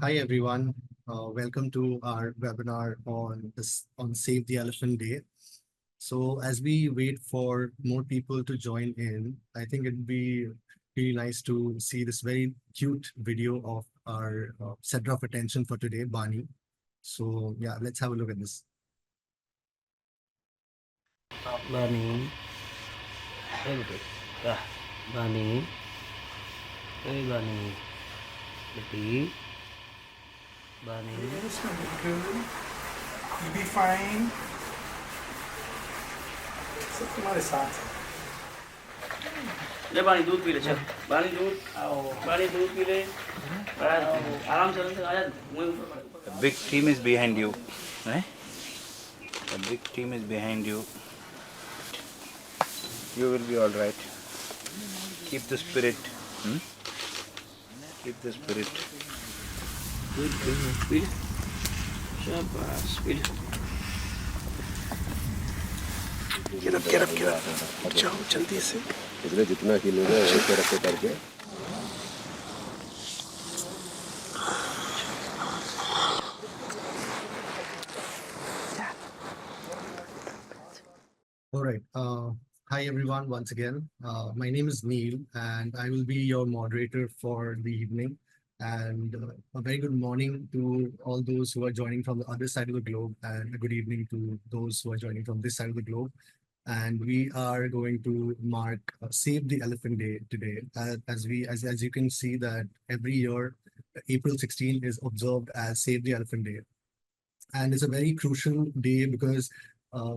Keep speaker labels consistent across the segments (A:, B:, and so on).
A: Hi everyone. Welcome to our webinar on Save the Elephant Day. So as we wait for more people to join in, I think it'd be really nice to see this very cute video of our center of attention for today, Bani. So yeah, let's have a look at this.
B: Bani, hey betul, dah, Bani, hey Bani, betul, Bani.
C: Yes, will be good. You'll be fine. सब तुम्हारे साथ है.
B: ले बानी दूध P ले चल बानी दूध आओ बानी दूध पी ले आराम से आजा
D: A big team is behind you. Eh? A big team is behind you. You will be all right. Keep the spirit. Keep the spirit.
B: दूध पी ले शाबाश पी ले
C: Get up. जाओ जल्दी से.
E: इसलिए जितना किलोगे वैसे रखे करके
A: All right. Hi everyone once again. My name is Neil and I will be your moderator for the evening. And a very good morning to all those who are joining from the other side of the globe, and a good evening to those who are joining from this side of the globe. And we are going to mark Save the Elephant Day today. As you can see that every year, April 16 is observed as Save the Elephant Day. And it's a very crucial day because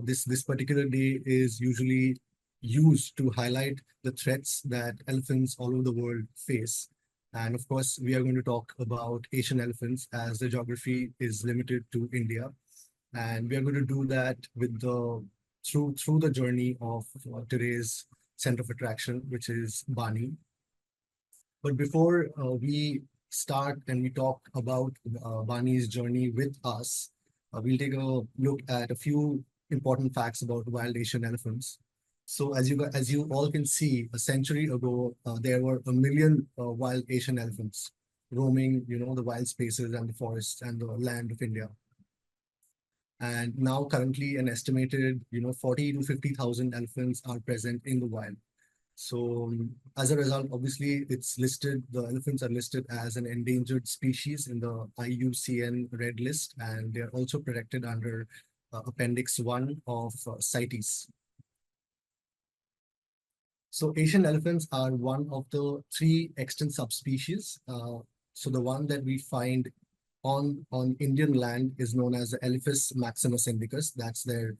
A: this particular day is usually used to highlight the threats that elephants all over the world face. And of course, we are going to talk about Asian elephants as the geography is limited to India. And we are going to do that with through the journey of today's center of attraction, which is Bani. But before we start and we talk about Bani's journey with us, we'll take a look at a few important facts about wild Asian elephants. So as you all can see, a century ago, there were a million wild Asian elephants roaming, the wild spaces and the forests and the land of India. And now currently an estimated, 40 to 50,000 elephants are present in the wild. So as a result, obviously the elephants are listed as an endangered species in the IUCN Red List, and they're also protected under Appendix 1 of CITES. So Asian elephants are one of the 3 extant subspecies. So the one that we find on Indian land is known as the Elephas maximus indicus. That's their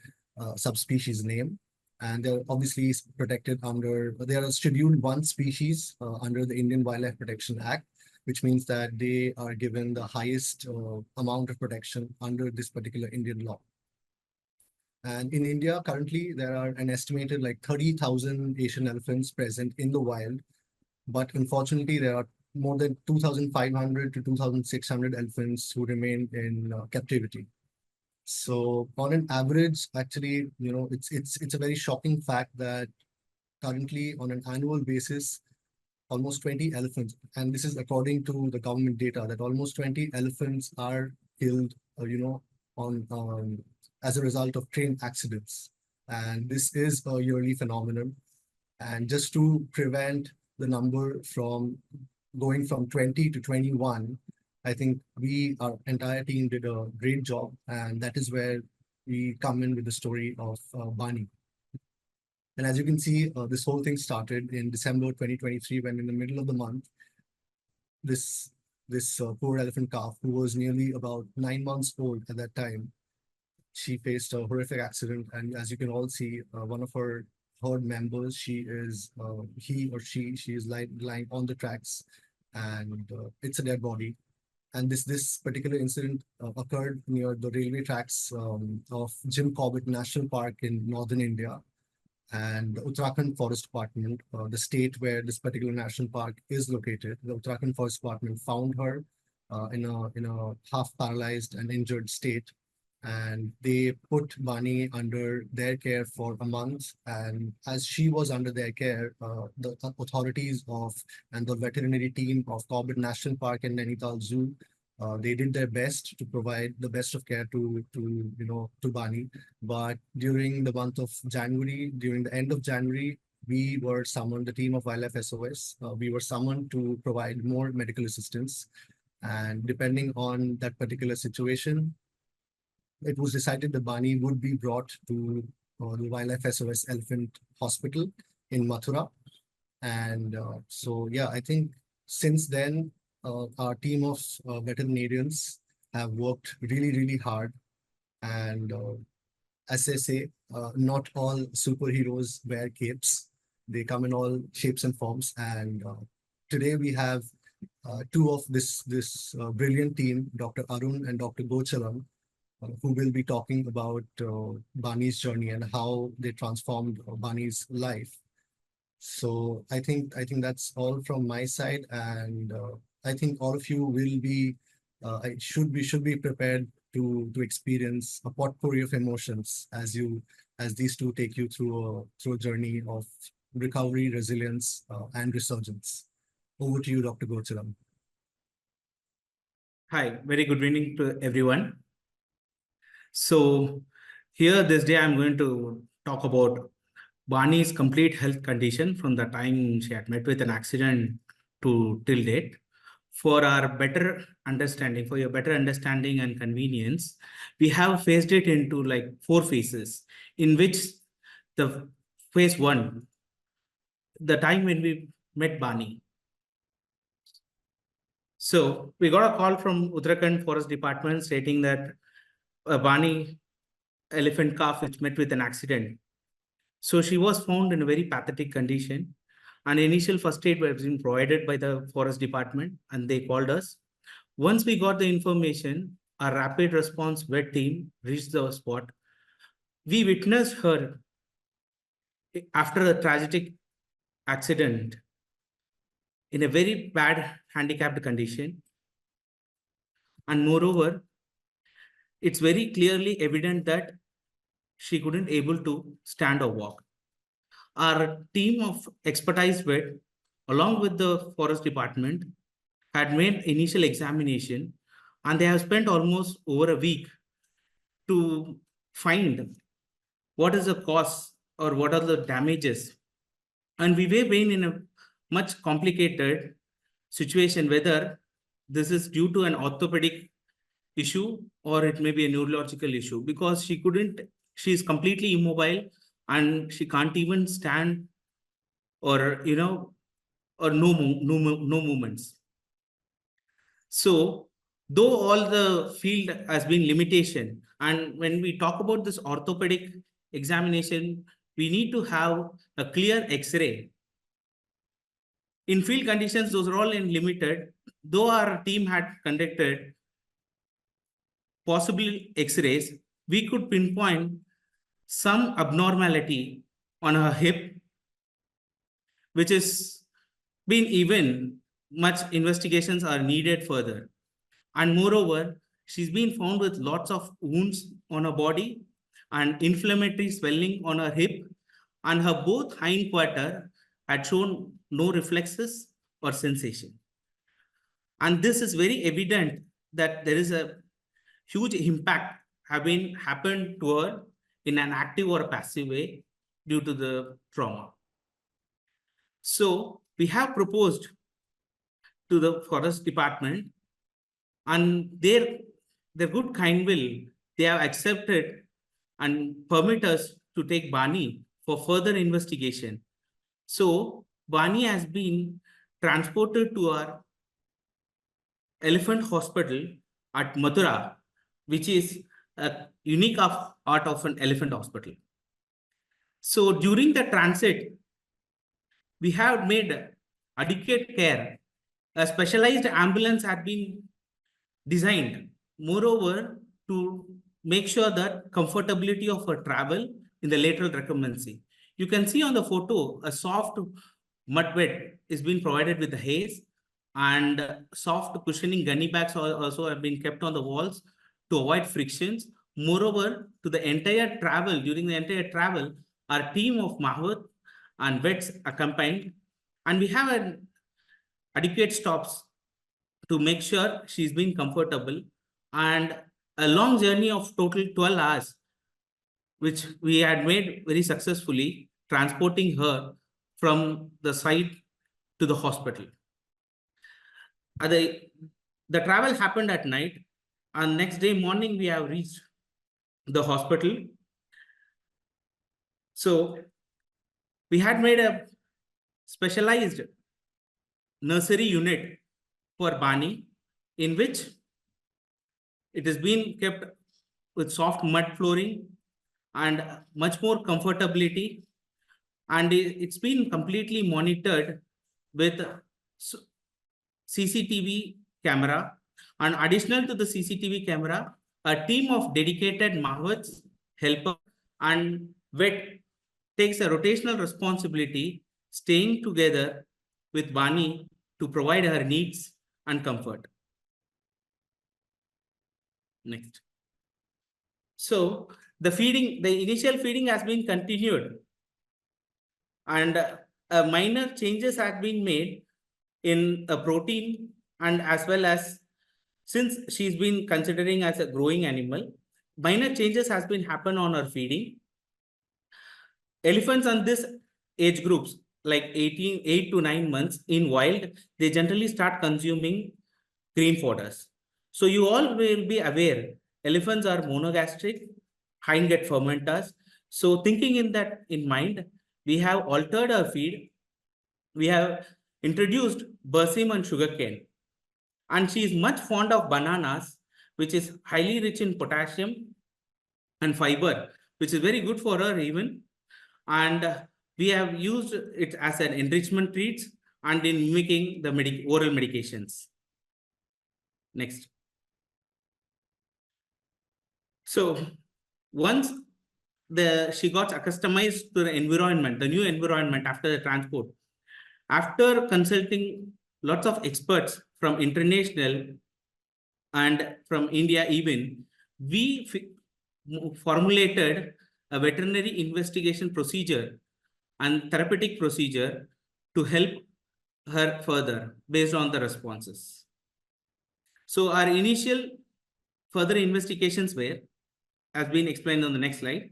A: subspecies name. And they're obviously protected they are a Scheduled 1 species under the Indian Wildlife Protection Act, which means that they are given the highest amount of protection under this particular Indian law. And in India, currently, there are an estimated like 30,000 Asian elephants present in the wild. But unfortunately, there are more than 2,500 to 2,600 elephants who remain in captivity. So on an average, actually, it's a very shocking fact that currently on an annual basis, almost 20 elephants, and this is according to the government data, that almost 20 elephants are killed, on as a result of train accidents. And this is a yearly phenomenon. And just to prevent the number from going from 20 to 21, I think our entire team did a great job. And that is where we come in with the story of Bani. And as you can see, this whole thing started in December 2023, when in the middle of the month, this poor elephant calf, who was nearly about 9 months old at that time, she faced a horrific accident. And as you can all see, one of her herd members, he or she is lying on the tracks, and it's a dead body. And this particular incident occurred near the railway tracks of Jim Corbett National Park in northern India. And the Uttarakhand Forest Department, the state where this particular national park is located, the Uttarakhand Forest Department found her in a half paralyzed and injured state. And they put Bani under their care for a month. And as she was under their care, the authorities and the veterinary team of Corbett National Park and Nainital Zoo They did their best to provide the best of care to Bani. But during the month of January, during the end of January, we were summoned, the team of Wildlife SOS, we were summoned to provide more medical assistance. And depending on that particular situation, it was decided that Bani would be brought to the Wildlife SOS Elephant Hospital in Mathura. And so, yeah, I think since then, our team of veterinarians have worked really, really hard. And as I say, not all superheroes wear capes. They come in all shapes and forms. And today we have two of this brilliant team, Dr. Arun and Dr. Gocharam, who will be talking about Bani's journey and how they transformed Bani's life. So I think that's all from my side, and I think all of you will be should be prepared to experience a potpourri of emotions as these two take you through a journey of recovery, resilience, and resurgence. Over to you, Dr. Gocharam.
F: Hi, very good evening to everyone. So here this day I'm going to talk about Bani's complete health condition from the time she had met with an accident to till date. For our better understanding, for your better understanding and convenience, we have phased it into like 4 phases, in which the phase 1, the time when we met Bani. So we got a call from Uttarakhand Forest Department stating that a Bani elephant calf which met with an accident. So she was found in a very pathetic condition. An initial first aid was being provided by the Forest Department, and they called us. Once we got the information, our rapid response vet team reached the spot. We witnessed her after a tragic accident in a very bad handicapped condition. And moreover, it's very clearly evident that she couldn't able to stand or walk. Our team of expertise vet, along with the forest department, had made initial examination, and they have spent almost over a week to find what is the cause or what are the damages. And we were being in a much complicated situation, whether this is due to an orthopedic issue or it may be a neurological issue, because she is completely immobile and she can't even stand or or no movements. So though all the field has been limitation, and when we talk about this orthopedic examination, we need to have a clear X-ray. In field conditions, those are all in limited. Though our team had conducted possible X-rays, we could pinpoint some abnormality on her hip, which is been even much investigations are needed further. And moreover, she's been found with lots of wounds on her body and inflammatory swelling on her hip, and her both hind quarter had shown no reflexes or sensation. And this is very evident that there is a huge impact having happened to her in an active or a passive way due to the trauma. So we have proposed to the forest department, and their good kind will, they have accepted and permit us to take Bani for further investigation. So Bani has been transported to our elephant hospital at Mathura, which is a unique art of an elephant hospital. So during the transit, we have made adequate care. A specialized ambulance had been designed, moreover, to make sure that comfortability of her travel in the lateral recumbency. You can see on the photo, a soft mud bed is being provided with the haze, and soft cushioning gunny bags also have been kept on the walls to avoid frictions. Moreover, to the entire travel, during the entire travel, our team of Mahvat and vets accompanied, and we have an adequate stops to make sure she's been comfortable, and a long journey of total 12 hours, which we had made very successfully, transporting her from the site to the hospital. The travel happened at night, and next day morning we have reached the hospital. So we had made a specialized nursery unit for Bani, in which it has been kept with soft mud flooring and much more comfortability, and it's been completely monitored with CCTV camera. And additional to the CCTV camera, a team of dedicated Mahwats, helper, and vet takes a rotational responsibility, staying together with Bani to provide her needs and comfort. Next. So the initial feeding has been continued, and minor changes have been made in a protein, and as well as, since she's been considering as a growing animal, minor changes has been happen on her feeding. Elephants on this age groups, like 8 to 9 months in wild, they generally start consuming green fodders. So you all will be aware, elephants are monogastric, hindgut fermenters. So thinking in mind, we have altered our feed. We have introduced bersim and sugarcane, and she is much fond of bananas, which is highly rich in potassium and fiber, which is very good for her even. And we have used it as an enrichment treats and in mimicking the oral medications. Next. So once she got accustomed to the environment, the new environment after the transport, after consulting lots of experts from international and from India even, we formulated a veterinary investigation procedure and therapeutic procedure to help her further based on the responses. So our initial further investigations were, as been explained on the next slide.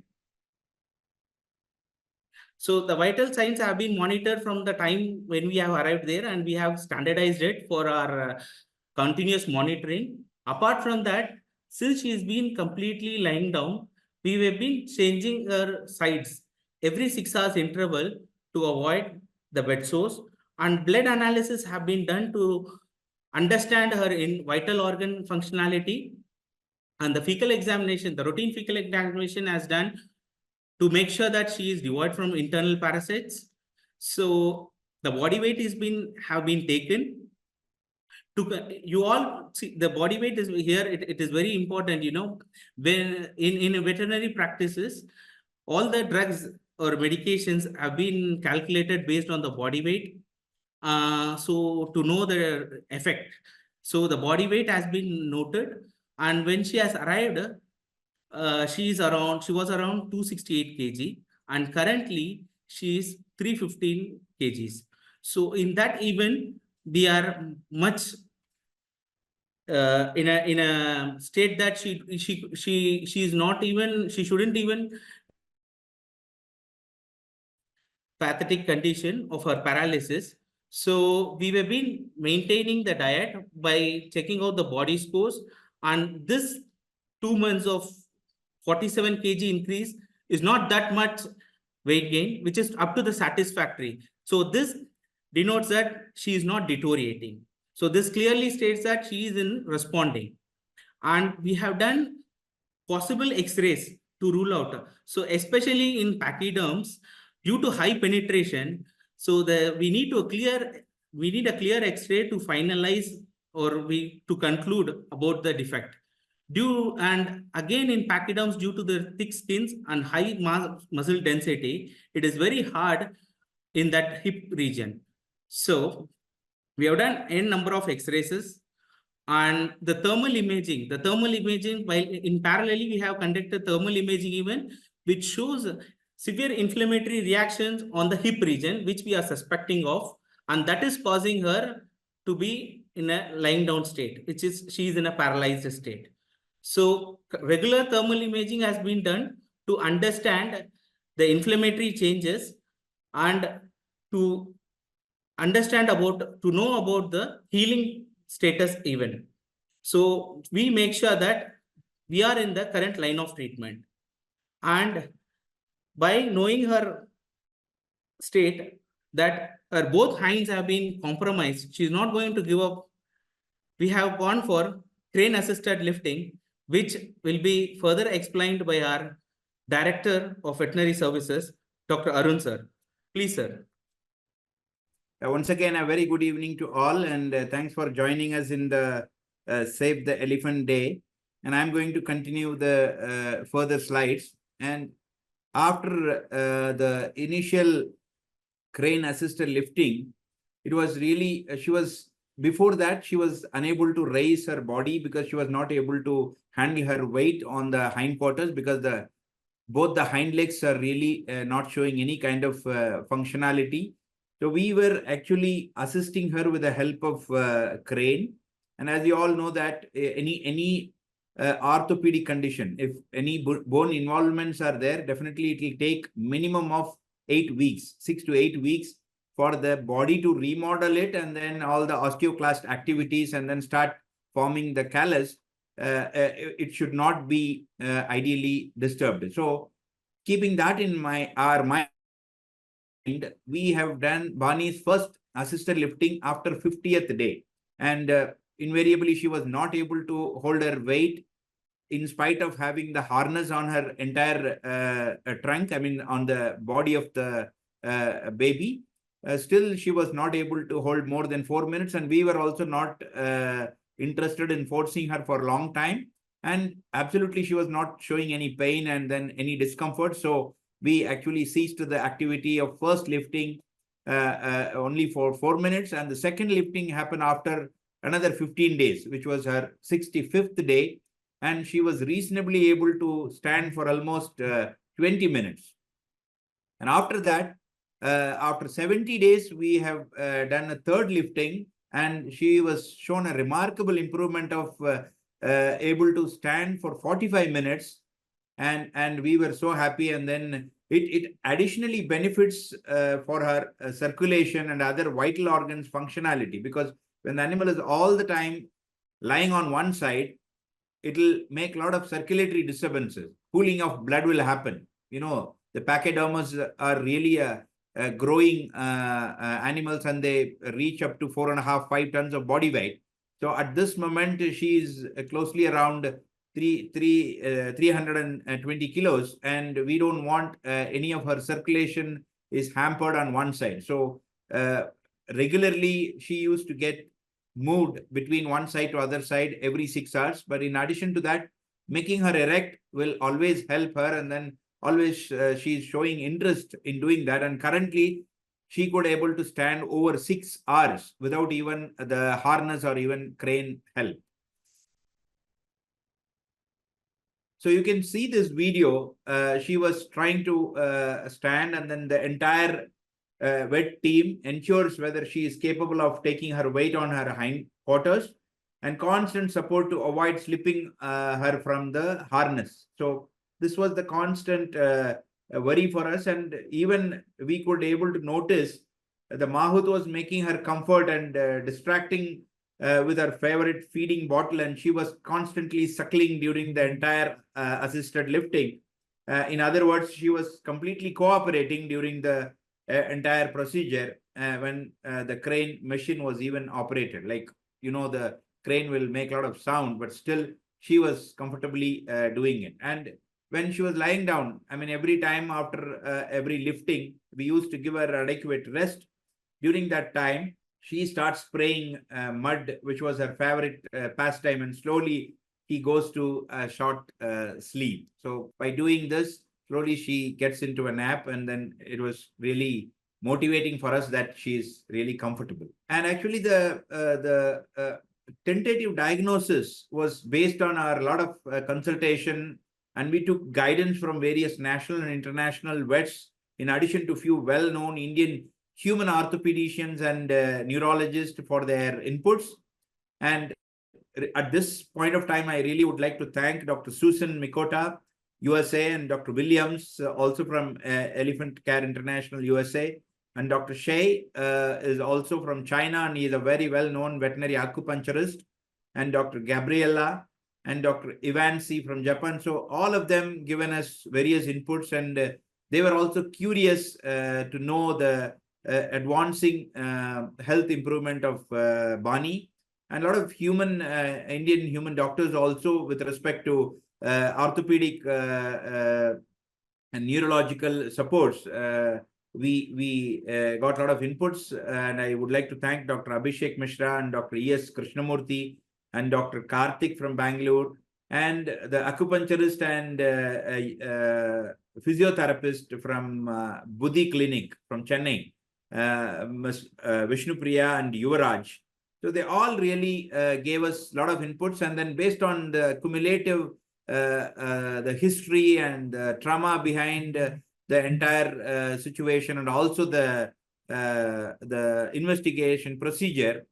F: So the vital signs have been monitored from the time when we have arrived there, and we have standardized it for our continuous monitoring. Apart from that, since she has been completely lying down, we have been changing her sides every 6 hours interval to avoid the bed sores, and blood analysis have been done to understand her in vital organ functionality, and the fecal examination, the routine fecal examination has done to make sure that she is devoid from internal parasites. So the body weight have been taken. You all see the body weight is here. It is very important, when in veterinary practices, all the drugs or medications have been calculated based on the body weight. So to know the effect. So the body weight has been noted, and when she has arrived, she was around 268 kg, and currently she is 315 kgs. So in that even we are much in a state that she shouldn't even pathetic condition of her paralysis. So we have been maintaining the diet by checking out the body scores, and this 2 months of 47 kg increase is not that much weight gain, which is up to the satisfactory. So this denotes that she is not deteriorating. So this clearly states that she is in responding. And we have done possible X-rays to rule out. So especially in pachyderms, due to high penetration, so we need a clear X-ray to finalize or to conclude about the defect. And again in pachyderms, due to the thick skins and high muscle density, it is very hard in that hip region. So we have done n number of X-rays and the thermal imaging. While in parallelly we have conducted thermal imaging even, which shows severe inflammatory reactions on the hip region, which we are suspecting of, and that is causing her to be in a lying down state, which is she is in a paralyzed state. So regular thermal imaging has been done to understand the inflammatory changes and to know about the healing status even. So we make sure that we are in the current line of treatment. And by knowing her state that her both hinds have been compromised, she is not going to give up. We have gone for crane assisted lifting, which will be further explained by our Director of Veterinary Services, Dr. Arun sir. Please, sir.
D: Once again, a very good evening to all, and thanks for joining us in the Save the Elephant Day. And I'm going to continue the further slides. And after the initial crane assisted lifting, it was really, before that, she was unable to raise her body because she was not able to handle her weight on the hindquarters, because both the hind legs are really not showing any kind of functionality. So we were actually assisting her with the help of crane. And as you all know that any orthopedic condition, if any bone involvements are there, definitely it will take minimum of 8 weeks, 6 to 8 weeks for the body to remodel it, and then all the osteoclast activities, and then start forming the callus. It should not be ideally disturbed. So keeping that in our mind, we have done Bani's first assisted lifting after 50th day. And invariably, she was not able to hold her weight in spite of having the harness on her entire trunk, I mean, on the body of the baby. Still, she was not able to hold more than 4 minutes. And we were also not interested in forcing her for a long time. And absolutely, she was not showing any pain and then any discomfort. So we actually ceased the activity of first lifting only for 4 minutes. And the second lifting happened after another 15 days, which was her 65th day. And she was reasonably able to stand for almost 20 minutes. And after that, after 70 days, we have done a third lifting, and she was shown a remarkable improvement of able to stand for 45 minutes. And we were so happy. And then it additionally benefits for her circulation and other vital organs functionality, because when the animal is all the time lying on one side, it will make a lot of circulatory disturbances. Cooling of blood will happen. You know, the pachyderms are really growing animals, and they reach up to 4.5, 5 tons of body weight. So at this moment, she is closely around 320 kilos, and we don't want any of her circulation is hampered on one side. So regularly, she used to get moved between one side to other side every 6 hours. But in addition to that, making her erect will always help her, and then always she's showing interest in doing that. And currently, she could able to stand over 6 hours without even the harness or even crane help. So you can see this video. She was trying to stand, and then the entire vet team ensures whether she is capable of taking her weight on her hindquarters, and constant support to avoid slipping her from the harness. So this was the constant worry for us. And even we could able to notice the Mahout was making her comfort and distracting with her favorite feeding bottle, and she was constantly suckling during the entire assisted lifting. In other words, she was completely cooperating during the entire procedure when the crane machine was even operated. Like, you know, the crane will make a lot of sound, but still she was comfortably doing it. And when she was lying down, I mean, every time after every lifting, we used to give her adequate rest. During that time, she starts spraying mud, which was her favorite pastime, and slowly he goes to a short sleep. So by doing this, slowly she gets into a nap, and then it was really motivating for us that she's really comfortable. And actually, the tentative diagnosis was based on our lot of consultation, and we took guidance from various national and international vets, in addition to few well-known Indian human orthopedicians and neurologists for their inputs. And at this point of time, I really would like to thank Dr. Susan Mikota, USA, and Dr. Williams, also from Elephant Care International, USA. And Dr. Shea is also from China, and he is a very well-known veterinary acupuncturist. And Dr. Gabriella and Dr. Ivansi from Japan. So all of them given us various inputs, and they were also curious to know the advancing health improvement of Bani. And a lot of Indian human doctors also with respect to orthopedic and neurological supports. We got a lot of inputs, and I would like to thank Dr. Abhishek Mishra and Dr. E.S. Krishnamurthy and Dr. Karthik from Bangalore, and the acupuncturist and physiotherapist from Buddhi Clinic from Chennai, Vishnu Priya and Yuvaraj. So they all really gave us a lot of inputs, and then based on the cumulative, the history and the trauma behind the entire situation, and also the investigation procedure,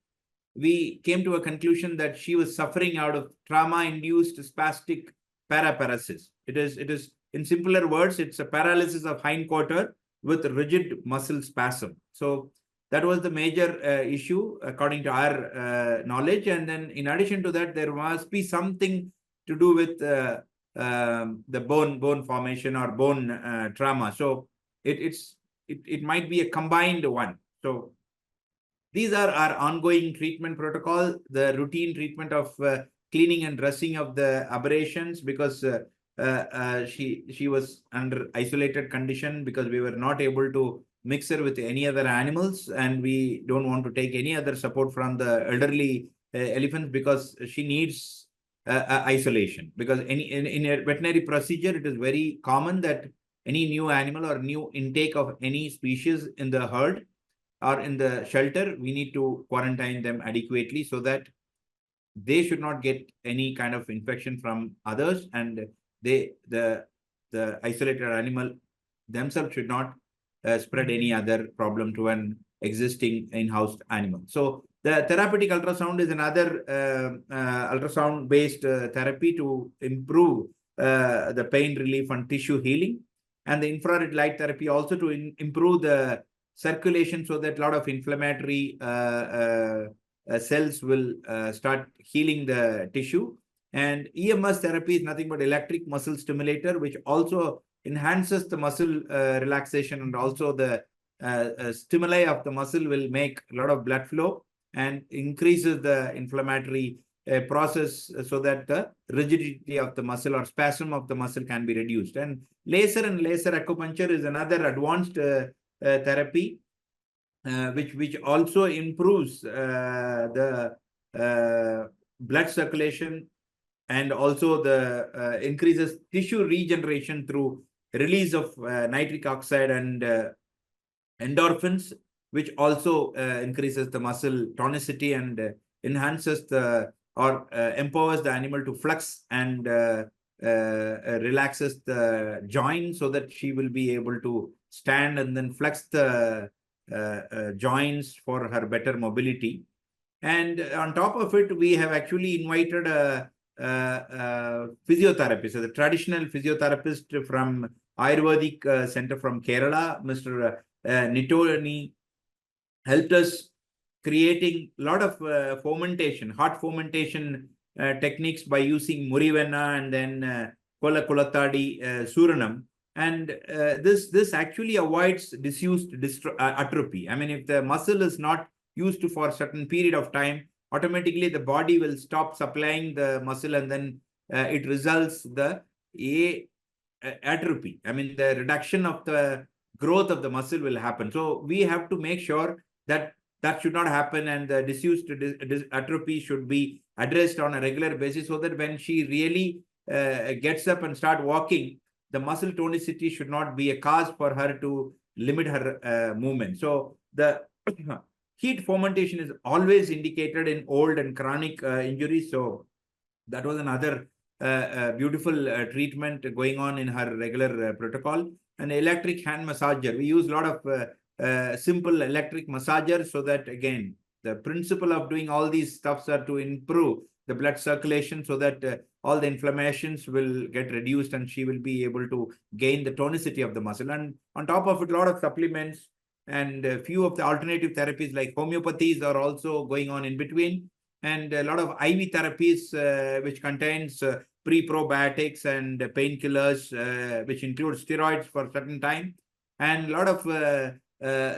D: we came to a conclusion that she was suffering out of trauma-induced spastic paraparesis. It is in simpler words, it's a paralysis of hindquarter with rigid muscle spasm. So that was the major issue according to our knowledge. And then in addition to that, there must be something to do with the bone formation or bone trauma. So it might be a combined one. So these are our ongoing treatment protocol, the routine treatment of cleaning and dressing of the aberrations, because she was under isolated condition because we were not able to mix her with any other animals, and we don't want to take any other support from the elderly elephants because she needs isolation. Because in a veterinary procedure, it is very common that any new animal or new intake of any species in the herd or in the shelter, we need to quarantine them adequately so that they should not get any kind of infection from others, and the isolated animal themselves should not spread any other problem to an existing in-house animal. So the therapeutic ultrasound is another ultrasound-based therapy to improve the pain relief and tissue healing, and the infrared light therapy also to improve the circulation so that a lot of inflammatory cells will start healing the tissue. And EMS therapy is nothing but electric muscle stimulator, which also enhances the muscle relaxation, and also the stimuli of the muscle will make a lot of blood flow and increases the inflammatory process so that the rigidity of the muscle or spasm of the muscle can be reduced. And laser acupuncture is another advanced therapy which also improves the blood circulation, and also the increases tissue regeneration through release of nitric oxide and endorphins, which also increases the muscle tonicity and enhances the or empowers the animal to flex and relaxes the joint so that she will be able to stand and then flex the joints for her better mobility. And on top of it, we have actually invited a physiotherapist, so the traditional physiotherapist from Ayurvedic Center from Kerala, Mr. Nitoni, helped us creating a lot of hot fomentation techniques by using Murivenna and then Kola Kulatadi Suranam. And this actually avoids disused atrophy. I mean, if the muscle is not used for a certain period of time, automatically the body will stop supplying the muscle, and then it results the atrophy. I mean, the reduction of the growth of the muscle will happen. So we have to make sure that that should not happen, and the disused atrophy should be addressed on a regular basis, so that when she really gets up and start walking, the muscle tonicity should not be a cause for her to limit her movement. So the heat fomentation is always indicated in old and chronic injuries. So that was another beautiful treatment going on in her regular protocol. An electric hand massager. We use a lot of simple electric massagers so that, again, the principle of doing all these stuffs are to improve the blood circulation so that all the inflammations will get reduced and she will be able to gain the tonicity of the muscle. And on top of it, a lot of supplements and a few of the alternative therapies like homeopathies are also going on in between. And a lot of IV therapies, which contains pre-probiotics and painkillers, which include steroids for a certain time. And a lot of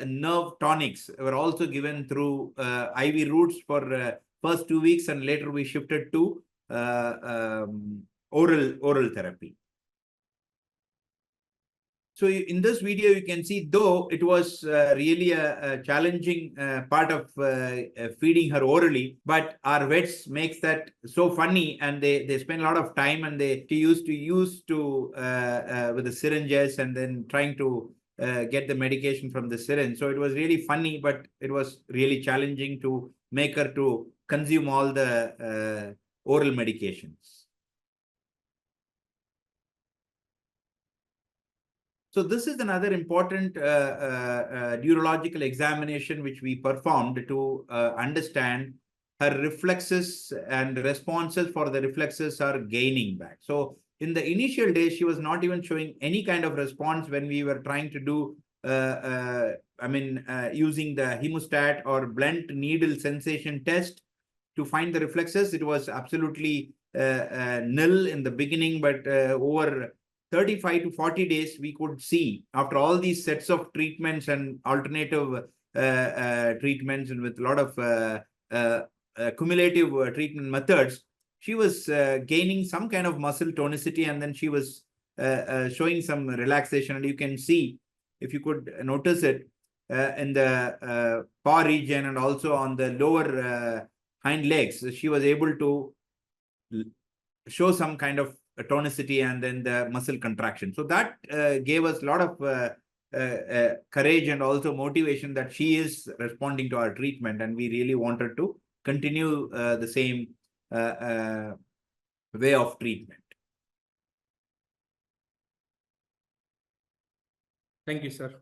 D: nerve tonics were also given through IV routes for first 2 weeks, and later we shifted to oral therapy. So in this video, you can see, though it was really a challenging part of feeding her orally, but our vets makes that so funny, and they spend a lot of time, and she used to with the syringes and then trying to get the medication from the syringe. So it was really funny, but it was really challenging to make her to consume all the oral medications. So this is another important neurological examination which we performed to understand her reflexes and responses for the reflexes are gaining back. So in the initial days, she was not even showing any kind of response when we were trying to do, using the hemostat or blunt needle sensation test to find the reflexes. It was absolutely nil in the beginning, but over 35 to 40 days, we could see after all these sets of treatments and alternative treatments and with a lot of cumulative treatment methods, she was gaining some kind of muscle tonicity, and then she was showing some relaxation. And you can see, if you could notice it, in the paw region and also on the lower hind legs, she was able to show some kind of tonicity and then the muscle contraction. So that gave us a lot of courage and also motivation that she is responding to our treatment, and we really wanted to continue the same way of treatment.
F: Thank you, sir.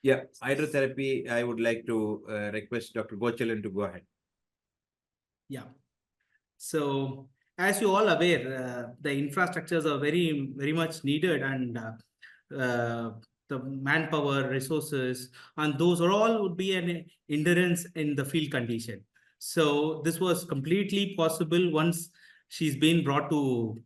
D: Yeah, hydrotherapy, I would like to request Dr. Gochalan to go ahead.
F: Yeah. So as you all aware, the infrastructures are very much needed, and the manpower, resources, and those are all would be an hindrance in the field condition. So this was completely possible once she's been brought to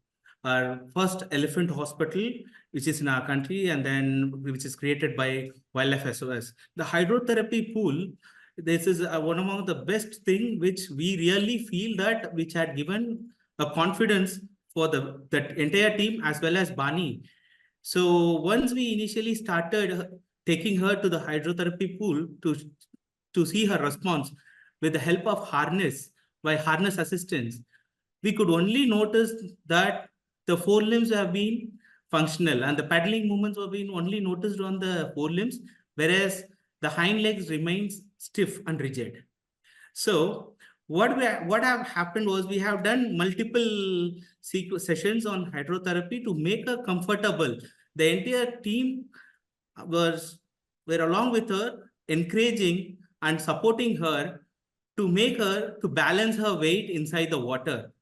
F: our first elephant hospital, which is in our country, and then which is created by Wildlife SOS. The hydrotherapy pool, this is one among the best thing which we really feel that which had given a confidence for that entire team as well as Bani. So once we initially started taking her to the hydrotherapy pool to see her response with the help of harness assistance, we could only notice that the forelimbs have been functional and the paddling movements were being only noticed on the forelimbs, whereas the hind legs remains stiff and rigid. So what have happened was we have done multiple sessions on hydrotherapy to make her comfortable. The entire team were along with her, encouraging and supporting her to make her to balance her weight inside the water.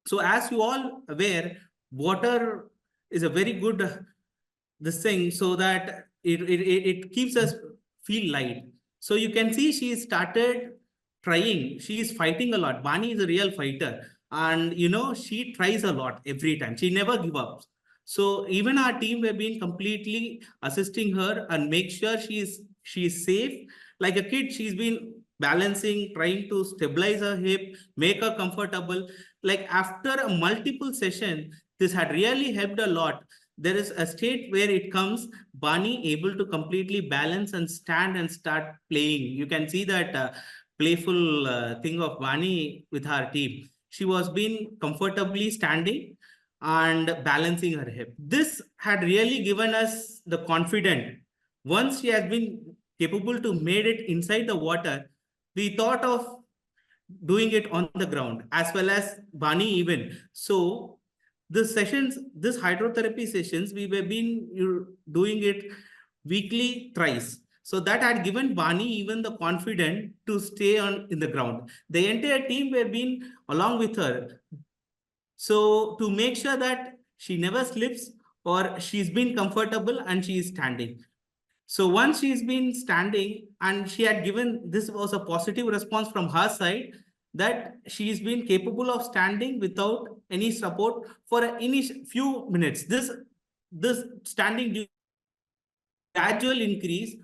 F: So as you all aware, water is a very good this thing, so that it keeps us feel light. So you can see she started trying. She is fighting a lot. Bani is a real fighter, and she tries a lot every time. She never gives up. So even our team have been completely assisting her and make sure she is safe. Like a kid, she's been balancing, trying to stabilize her hip, make her comfortable. Like after a multiple session, this had really helped a lot. There is a state where it comes Bani able to completely balance and stand and start playing. You can see that playful thing of Bani with her team. She was being comfortably standing and balancing her hip. This had really given us the confidence. Once she has been capable to made it inside the water, we thought of doing it on the ground as well as Bani even. So this hydrotherapy sessions, we were been doing it weekly thrice. So that had given Bani even the confidence to stay on in the ground. The entire team were being along with her. So to make sure that she never slips or she's been comfortable and she is standing. So once she's been standing and she had given, this was a positive response from her side, that she's been capable of standing without any support for any few minutes. This standing gradual increase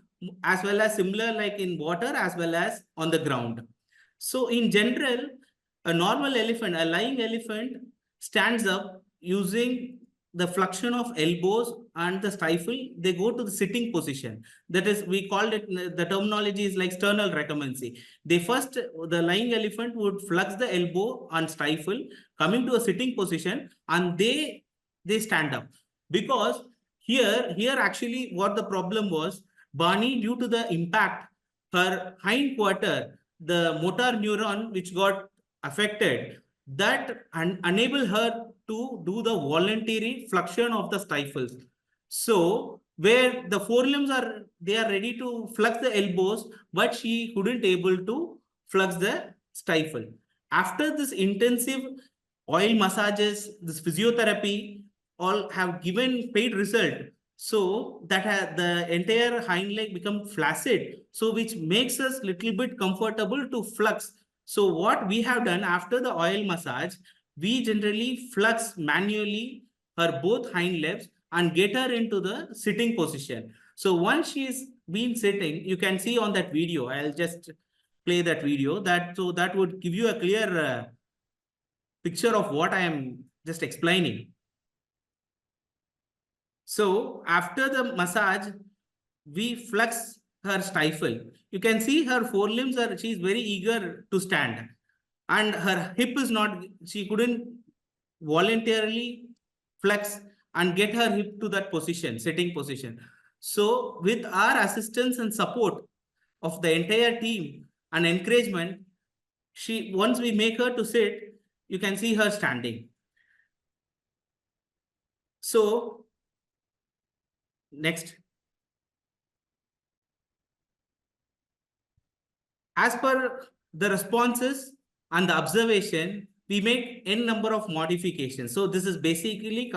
F: as well as similar like in water as well as on the ground. So in general, a normal elephant, a lying elephant stands up using the flexion of elbows and the stifle. They go to the sitting position. That is, we called it, the terminology is like sternal recumbency. They first, the lying elephant would flex the elbow and stifle, coming to a sitting position, and they stand up. Because here actually what the problem was, Bani, due to the impact, her hind quarter, the motor neuron which got affected, that enable her to do the voluntary flexion of the stifles. So where the forelimbs are, they are ready to flex the elbows, but she couldn't able to flex the stifle. After this intensive oil massages, this physiotherapy, all have given paid result. So that the entire hind leg become flaccid, so which makes us little bit comfortable to flex. So what we have done after the oil massage, we generally flex manually her both hind legs and get her into the sitting position. So once she's been sitting, you can see on that video, I'll just play that video, that would give you a clear picture of what I am just explaining. So after the massage, we flex her stifle. You can see her forelimbs are, she's very eager to stand. And her hip is not, she couldn't voluntarily flex and get her hip to that position, sitting position. So with our assistance and support of the entire team and encouragement, once we make her to sit, you can see her standing. So next. As per the responses and the observation, we make n number of modifications. So this is basically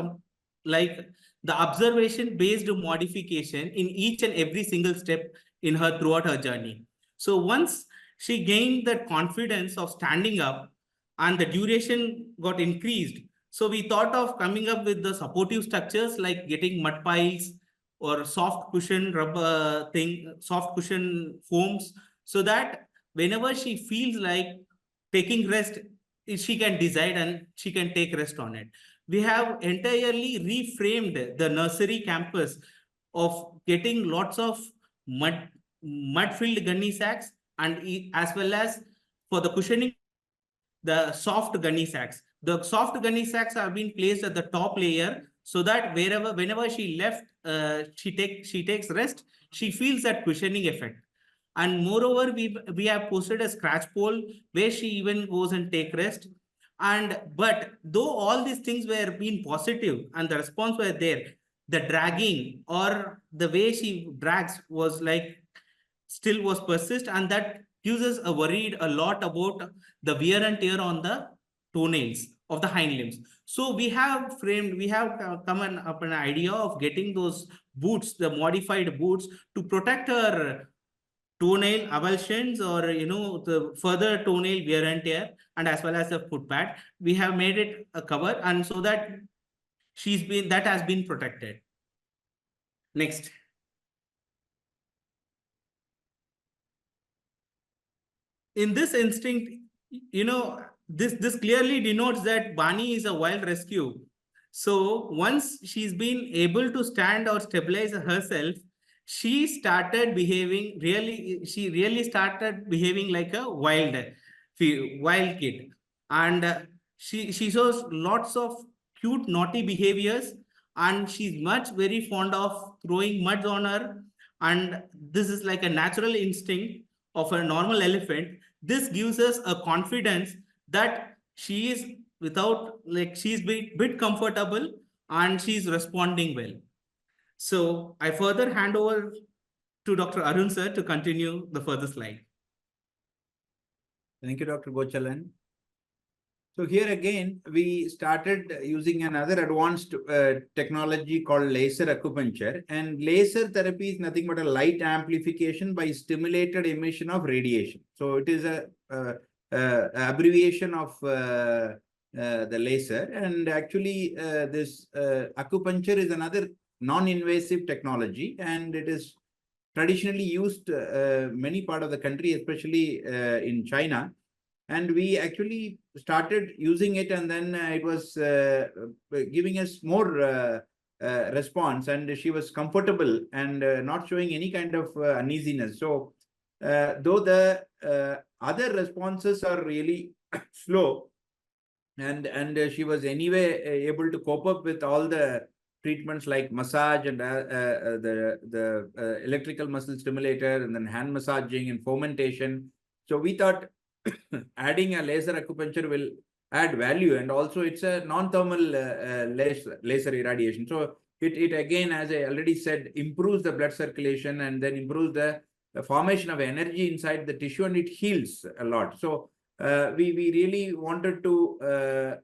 F: like the observation based modification in each and every single step in her throughout her journey. So once she gained that confidence of standing up and the duration got increased, so we thought of coming up with the supportive structures like getting mud piles or soft cushion rubber soft cushion foams, so that whenever she feels like taking rest, she can decide and she can take rest on it. We have entirely reframed the nursery campus of getting lots of mud-filled gunny sacks, and as well as for the cushioning, the soft gunny sacks. The soft gunny sacks have been placed at the top layer, so that whenever she left, she takes rest, she feels that cushioning effect. And moreover, we have posted a scratch pole where she even goes and take rest. But though all these things were being positive and the response were there, the dragging or the way she drags was like still was persist, and that gives us a worried a lot about the wear and tear on the toenails of the hind limbs. So we have come up an idea of getting those boots, the modified boots, to protect her toenail avulsions or the further toenail wear and tear, and as well as the foot pad. We have made it a cover, and so that that has been protected. Next. In this instinct, this clearly denotes that Bani is a wild rescue. So once she's been able to stand or stabilize herself, she really started behaving like a wild kid. And she shows lots of cute, naughty behaviors, and she's very fond of throwing mud on her. And this is like a natural instinct of a normal elephant. This gives us a confidence that she is she's bit comfortable and she's responding well. So I further hand over to Dr. Arun sir to continue the further slide.
D: Thank you, Dr. Gochalan. So here again, we started using another advanced technology called laser acupuncture. And laser therapy is nothing but a light amplification by stimulated emission of radiation. So it is a abbreviation of the laser. And actually, this acupuncture is another non-invasive technology, and it is traditionally used many part of the country, especially in China. And we actually started using it, and then it was giving us more response, and she was comfortable and not showing any kind of uneasiness. So though the other responses are really slow, and she was anyway able to cope up with all the treatments like massage and the electrical muscle stimulator, and then hand massaging and fomentation. So we thought adding a laser acupuncture will add value, and also it's a non-thermal laser irradiation. So it again, as I already said, improves the blood circulation and then improves the formation of energy inside the tissue, and it heals a lot. So we really wanted to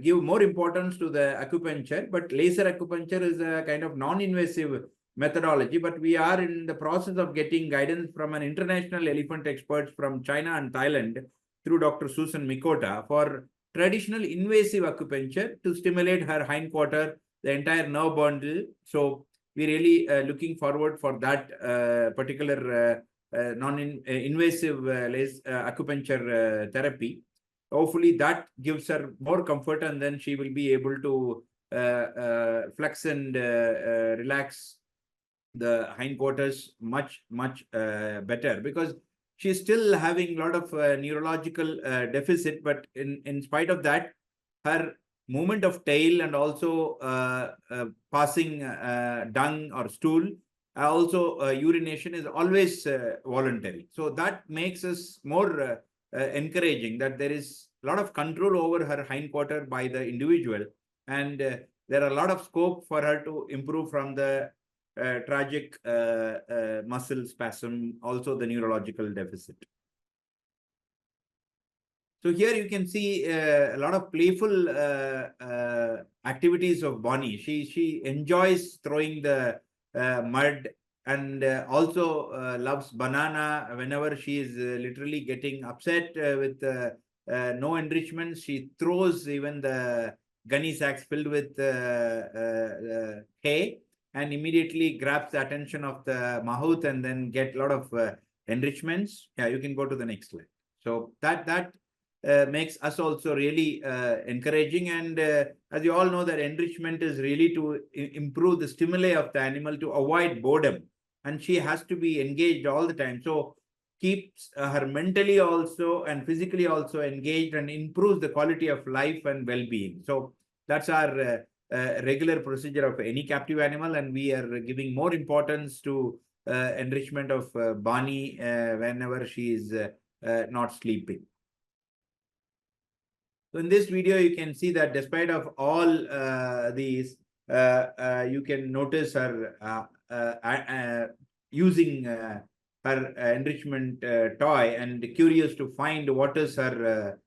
D: give more importance to the acupuncture, but laser acupuncture is a kind of non-invasive methodology. But we are in the process of getting guidance from an international elephant experts from China and Thailand through Dr. Susan Mikota for traditional invasive acupuncture to stimulate her hindquarter, the entire nerve bundle. So we're really looking forward for that particular non-invasive acupuncture therapy. Hopefully that gives her more comfort, and then she will be able to flex and relax the hindquarters much better, because she's still having a lot of neurological deficit. But in spite of that, her movement of tail and also passing dung or stool, also urination is always voluntary. So that makes us more encouraging that there is a lot of control over her hindquarter by the individual, and there are a lot of scope for her to improve from the tragic muscle spasm, also the neurological deficit. So here you can see a lot of playful activities of Bani. She enjoys throwing the mud, and also loves banana. Whenever she is literally getting upset with no enrichment, she throws even the gunny sacks filled with hay, and immediately grabs the attention of the mahout, and then get a lot of enrichments. Yeah, you can go to the next slide. So that makes us also really encouraging. And as you all know, that enrichment is really to improve the stimuli of the animal to avoid boredom, and she has to be engaged all the time. So keeps her mentally also and physically also engaged, and improves the quality of life and well-being. So that's our regular procedure of any captive animal, and we are giving more importance to enrichment of Bani whenever she is not sleeping. So in this video, you can see that despite of all these, you can notice her using her enrichment toy, and curious to find what is her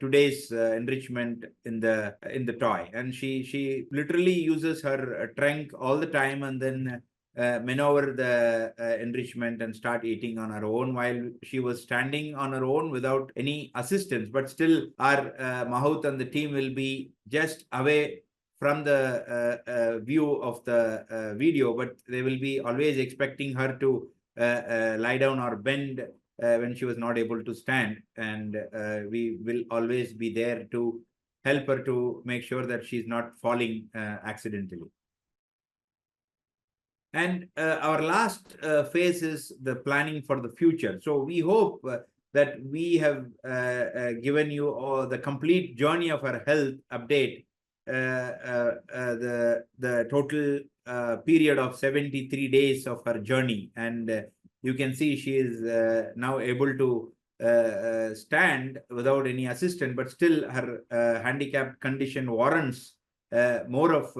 D: today's enrichment in the toy. And she literally uses her trunk all the time, and then maneuver the enrichment and start eating on her own, while she was standing on her own without any assistance. But still, our mahout and the team will be just away from the view of the video, but they will be always expecting her to lie down or bend when she was not able to stand, and we will always be there to help her to make sure that she's not falling accidentally. And our last phase is the planning for the future. So we hope that we have given you all the complete journey of her health update, the total period of 73 days of her journey. And you can see she is now able to stand without any assistance, but still her handicapped condition warrants more of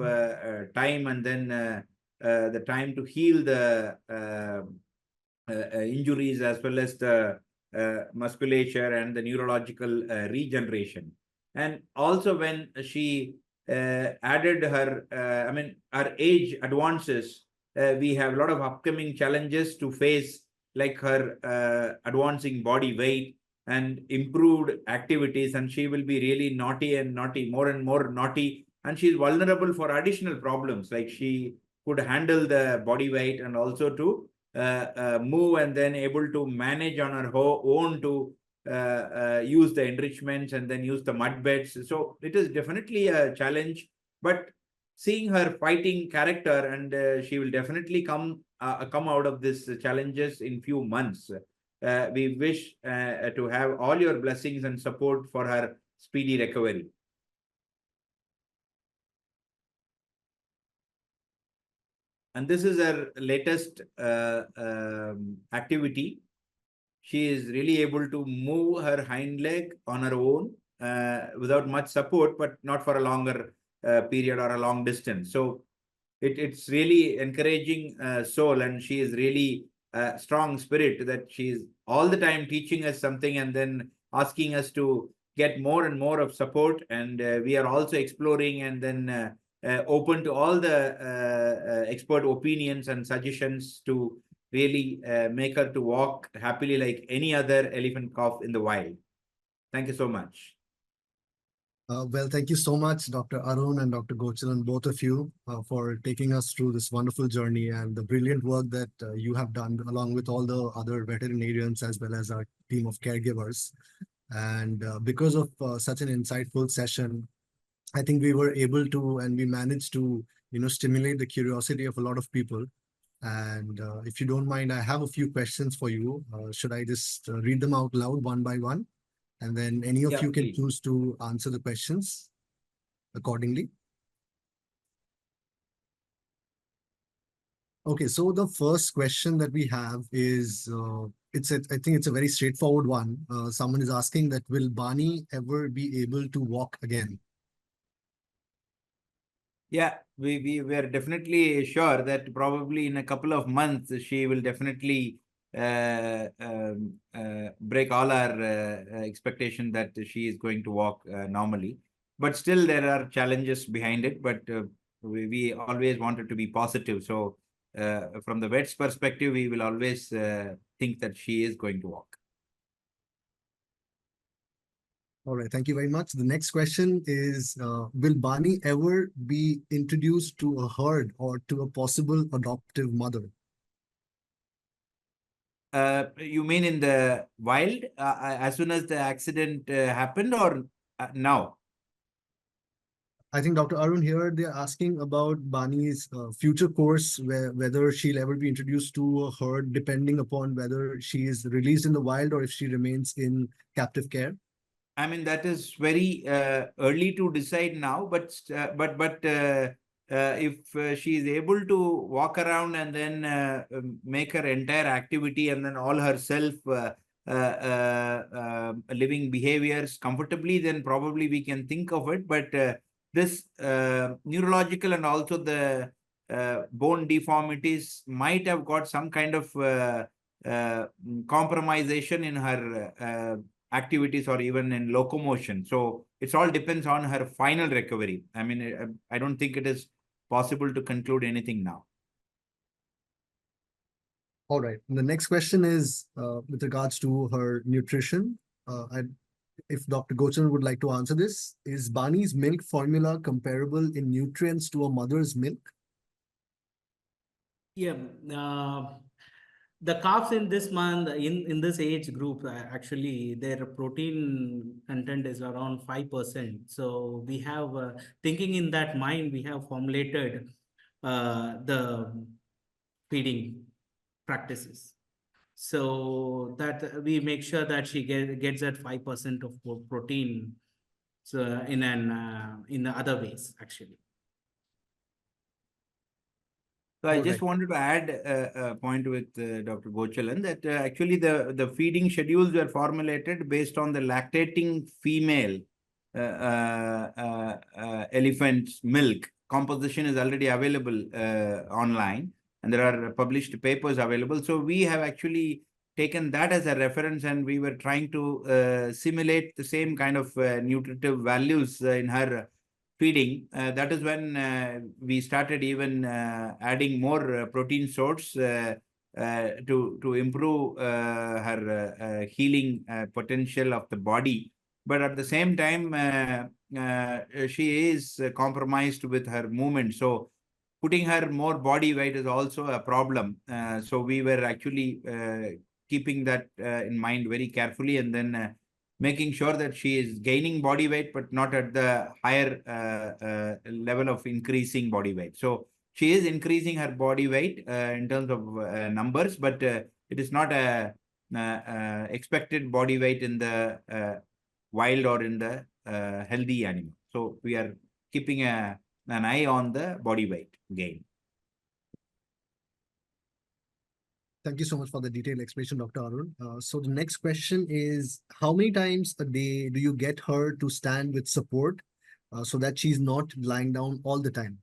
D: time, and then the time to heal the injuries as well as the musculature and the neurological regeneration. And also when she added her, her age advances, we have a lot of upcoming challenges to face, like her advancing body weight and improved activities, and she will be really naughty and naughty, more and more naughty, and she's vulnerable for additional problems, like she could handle the body weight and also to move and then able to manage on her own to use the enrichments and then use the mud beds. So it is definitely a challenge, but seeing her fighting character, and she will definitely come out of these challenges in few months. We wish to have all your blessings and support for her speedy recovery. And this is her latest activity. She is really able to move her hind leg on her own without much support, but not for a longer period or a long distance. So it's really encouraging soul, and she is really a strong spirit that she's all the time teaching us something and then asking us to get more and more of support. And we are also exploring and then open to all the expert opinions and suggestions to really make her to walk happily like any other elephant calf in the wild. Thank you so much.
A: Well, thank you so much, Dr. Arun and Dr. Gochalan, both of you, for taking us through this wonderful journey and the brilliant work that you have done, along with all the other veterinarians as well as our team of caregivers. And because of such an insightful session, I think we were able to, and we managed to, stimulate the curiosity of a lot of people. And if you don't mind, I have a few questions for you. Should I just read them out loud one by one? And then any of you can choose to answer the questions accordingly. Okay, so the first question that we have is, I think it's a very straightforward one. Someone is asking that, will Bani ever be able to walk again?
D: Yeah, we were definitely sure that probably in a couple of months, she will definitely break all our expectation that she is going to walk normally. But still there are challenges behind it, but we always wanted to be positive. So from the vet's perspective, we will always think that she is going to walk.
A: All right, thank you very much. The next question is, will Bani ever be introduced to a herd or to a possible adoptive mother?
D: You mean in the wild as soon as the accident happened, or now?
A: I think Dr. Arun here, they're asking about Bani's future course, whether she'll ever be introduced to a herd, depending upon whether she is released in the wild or if she remains in captive care.
D: I mean, that is very early to decide now, but if she is able to walk around and then make her entire activity and then all herself living behaviors comfortably, then probably we can think of it. But this neurological and also the bone deformities might have got some kind of compromisation in her activities or even in locomotion. So it all depends on her final recovery. I mean, I don't think it is possible to conclude anything now.
A: All right. The next question is with regards to her nutrition. If Dr. Gochalan would like to answer this, is Bani's milk formula comparable in nutrients to a mother's milk?
F: Yeah. The calves in this month, in this age group, actually their protein content is around 5%. So we have, thinking in that mind, we have formulated the feeding practices, so that we make sure that she gets that 5% of protein, so in the other ways, actually.
D: So I just wanted to add a point with Dr. Gochalan that actually the feeding schedules were formulated based on the lactating female elephant's milk composition is already available online, and there are published papers available. So we have actually taken that as a reference, and we were trying to simulate the same kind of nutritive values in her feeding. That is when we started even adding more protein source to improve her healing potential of the body. But at the same time, she is compromised with her movement. So putting her more body weight is also a problem. So we were actually keeping that in mind very carefully, and then making sure that she is gaining body weight, but not at the higher level of increasing body weight. So she is increasing her body weight in terms of numbers, but it is not a expected body weight in the wild or in the healthy animal. So we are keeping an eye on the body weight gain.
A: Thank you so much for the detailed explanation, Dr. Arun. So the next question is, how many times a day do you get her to stand with support so that she's not lying down all the time?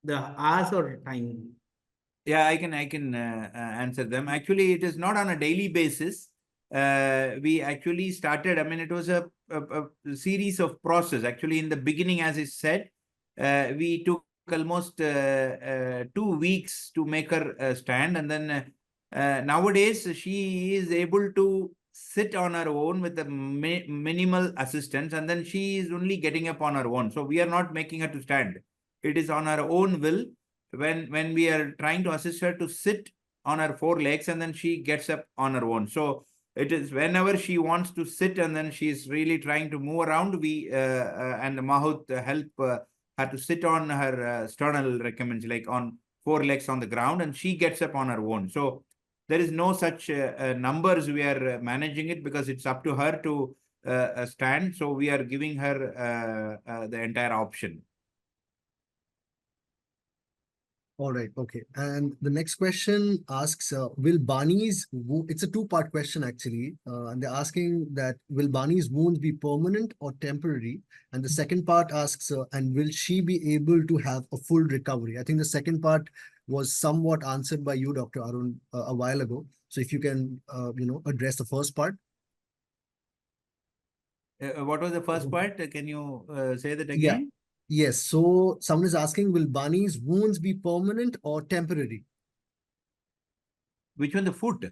F: The hours or time?
D: Yeah, I can answer them. Actually, it is not on a daily basis. We actually started, I mean, it was a series of process. Actually, in the beginning, as I said, we took almost 2 weeks to make her stand. And then nowadays, she is able to sit on her own with a minimal assistance. And then she is only getting up on her own. So we are not making her to stand. It is on her own will. When we are trying to assist her to sit on her 4 legs, and then she gets up on her own. So it is whenever she wants to sit and then she's really trying to move around, we and the Mahout help her to sit on her sternal recommends, like on 4 legs on the ground, and she gets up on her own. So there is no such numbers we are managing it, because it's up to her to stand. So we are giving her the entire option.
A: All right, okay. And the next question asks, will Bani's, it's a two-part question actually, and they're asking that, will Bani's wounds be permanent or temporary? And the second part asks, and will she be able to have a full recovery? I think the second part was somewhat answered by you, Dr. Arun, a while ago. So if you can, address the first part.
D: What was the first part? Can you say that
A: Yeah.
D: again?
A: Yes. So someone is asking, will Bani's wounds be permanent or temporary?
D: Which one? The foot?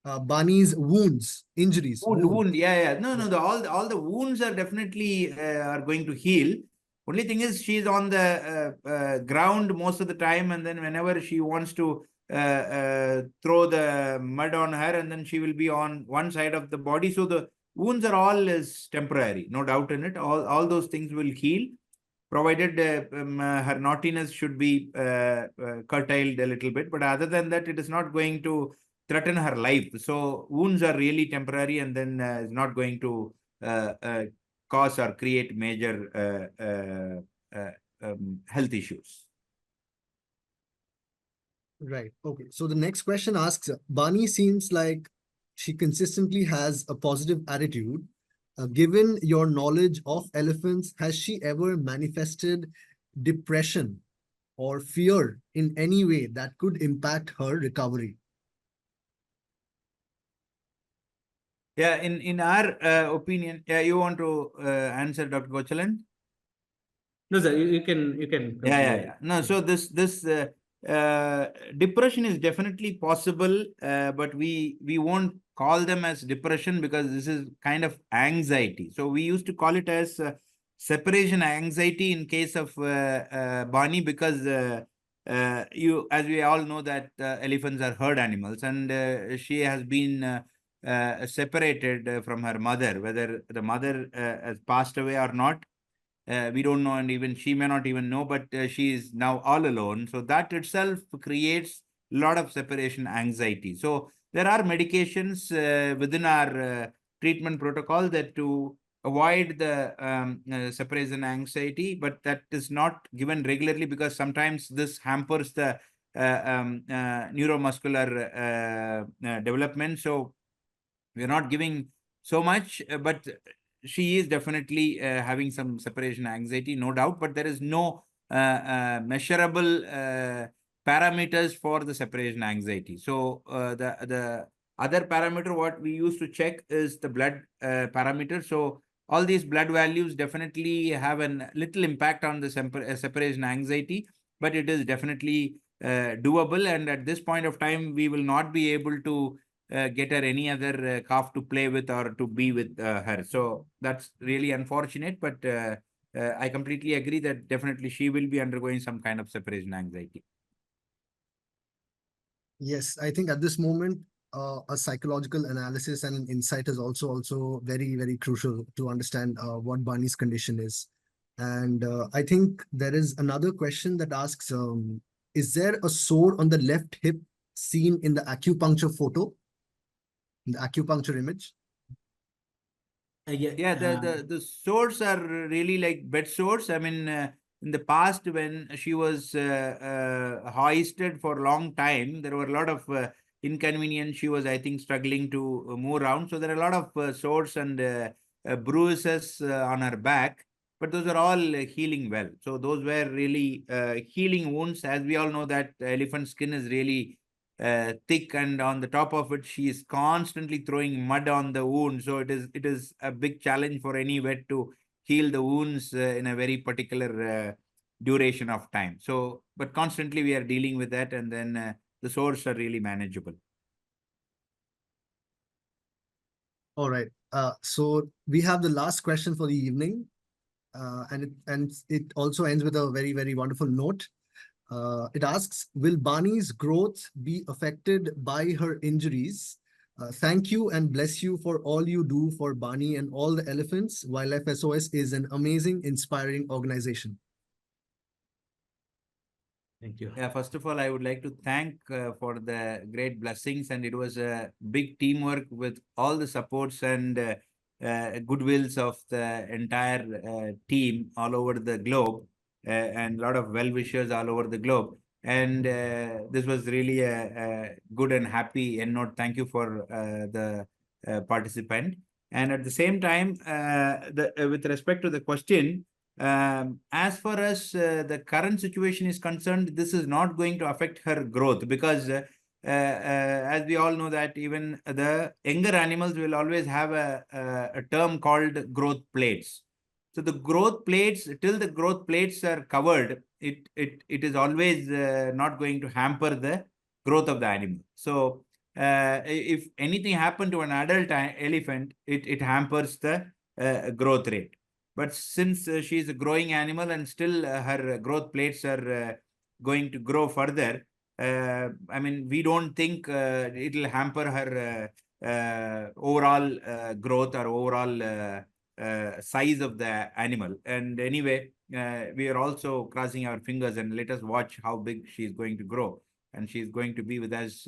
A: Bani's wounds, injuries.
D: Wound. Yeah. No. All the wounds are definitely are going to heal. Only thing is, she's on the ground most of the time, and then whenever she wants to throw the mud on her, and then she will be on one side of the body. So the wounds are all is temporary, no doubt in it. All those things will heal, provided her naughtiness should be curtailed a little bit. But other than that, it is not going to threaten her life. So wounds are really temporary, and then is not going to cause or create major health issues.
A: Right. Okay. So the next question asks, Bani seems like she consistently has a positive attitude. Given your knowledge of elephants, has she ever manifested depression or fear in any way that could impact her recovery?
D: Yeah, in our opinion, you want to answer, Dr. Gochalan?
F: No, sir, you can
D: Yeah. No, so this depression is definitely possible, but we won't call them as depression, because this is kind of anxiety. So we used to call it as separation anxiety in case of Bani, because as we all know that elephants are herd animals, and she has been separated from her mother. Whether the mother has passed away or not, we don't know, and even she may not even know, but she is now all alone. So that itself creates a lot of separation anxiety. So there are medications within our treatment protocol that to avoid the separation anxiety, but that is not given regularly, because sometimes this hampers the neuromuscular development. So we're not giving so much, but she is definitely having some separation anxiety, no doubt, but there is no measurable parameters for the separation anxiety. So the other parameter what we used to check is the blood parameter. So all these blood values definitely have a little impact on the separation anxiety, but it is definitely doable. And at this point of time, we will not be able to get her any other calf to play with or to be with her. So that's really unfortunate, but I completely agree that definitely she will be undergoing some kind of separation anxiety.
A: Yes, I think at this moment, a psychological analysis and an insight is also very, very crucial to understand what Bani's condition is. And I think there is another question that asks, is there a sore on the left hip seen in the acupuncture photo, in the acupuncture image?
D: Yeah, the sores are really like bed sores. I mean, in the past, when she was hoisted for a long time, there were a lot of inconvenience. She was, I think, struggling to move around. So there are a lot of sores and bruises on her back, but those are all healing well. So those were really healing wounds. As we all know that elephant skin is really thick, and on the top of it she is constantly throwing mud on the wound, so it is a big challenge for any vet to heal the wounds in a very particular duration of time. So but constantly we are dealing with that, and then the sores are really manageable.
A: All right. So we have the last question for the evening, and it also ends with a very, very wonderful note. It asks, will Bani's growth be affected by her injuries? Thank you and bless you for all you do for Bani and all the elephants. Wildlife SOS is an amazing, inspiring organization.
F: Thank you.
D: Yeah, first of all, I would like to thank for the great blessings, and it was a big teamwork with all the supports and goodwills of the entire team all over the globe, and a lot of well-wishers all over the globe. And this was really a good and happy end note. Thank you for the participant. And at the same time, with respect to the question, as far as the current situation is concerned, this is not going to affect her growth, because as we all know that even the younger animals will always have a term called growth plates. So the growth plates, till the growth plates are covered, it is always not going to hamper the growth of the animal. So if anything happened to an adult elephant, it hampers the growth rate. But since she is a growing animal and still her growth plates are going to grow further, I mean, we don't think it will hamper her overall growth or overall size of the animal. And anyway, we are also crossing our fingers, and let us watch how big she is going to grow. And she is going to be with us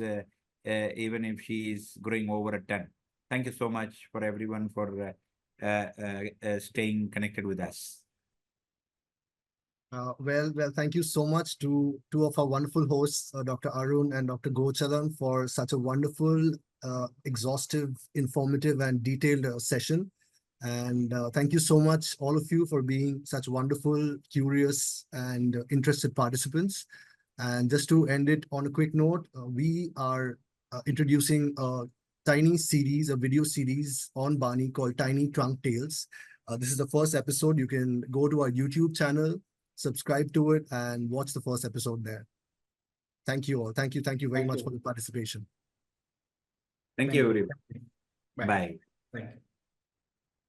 D: even if she is growing over a ton. Thank you so much for everyone for staying connected with us.
A: Well, thank you so much to two of our wonderful hosts, Dr. Arun and Dr. Gocharan, for such a wonderful, exhaustive, informative, and detailed session. And thank you so much, all of you, for being such wonderful, curious, and interested participants. And just to end it on a quick note, we are introducing a tiny series, a video series on Bani called Tiny Trunk Tales. This is the first episode. You can go to our YouTube channel, subscribe to it, and watch the first episode there. Thank you all. Thank you very much for the participation.
D: Thank you, everyone.
F: Bye.
D: Bye.
F: Thank you.